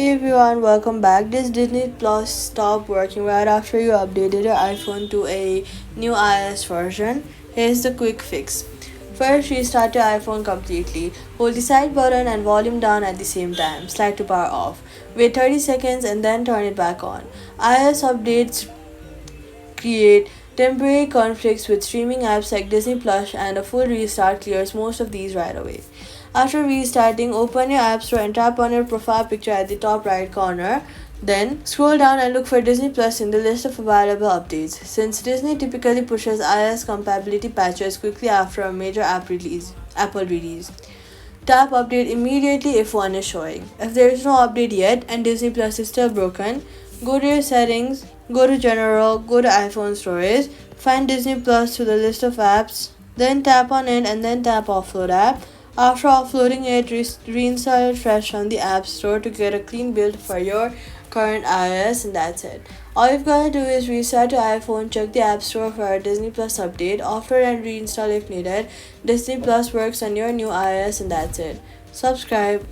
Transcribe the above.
Hey everyone, welcome back. This Disney Plus stopped working right after you updated your iPhone to a new iOS version. Here's the quick fix. First, restart your iPhone completely. Hold the side button and volume down at the same time. Slide to power off. Wait 30 seconds and then turn it back on. iOS updates create temporary conflicts with streaming apps like Disney Plus, and a full restart clears most of these right away. After restarting, open your App Store and tap on your profile picture at the top right corner. Then scroll down and look for Disney Plus in the list of available updates. Since Disney typically pushes iOS compatibility patches quickly after a major Apple release. Tap update immediately if one is showing. If there is no update yet and Disney Plus is still broken, go to your settings, go to general, go to iPhone storage, find Disney Plus to the list of apps, then tap on it and then tap offload app. After offloading it, reinstall it fresh on the App Store to get a clean build for your current iOS, and that's it. All you've got to do is restart your iPhone, check the App Store for a Disney Plus update, offload and reinstall if needed. Disney Plus works on your new iOS, and that's it. Subscribe.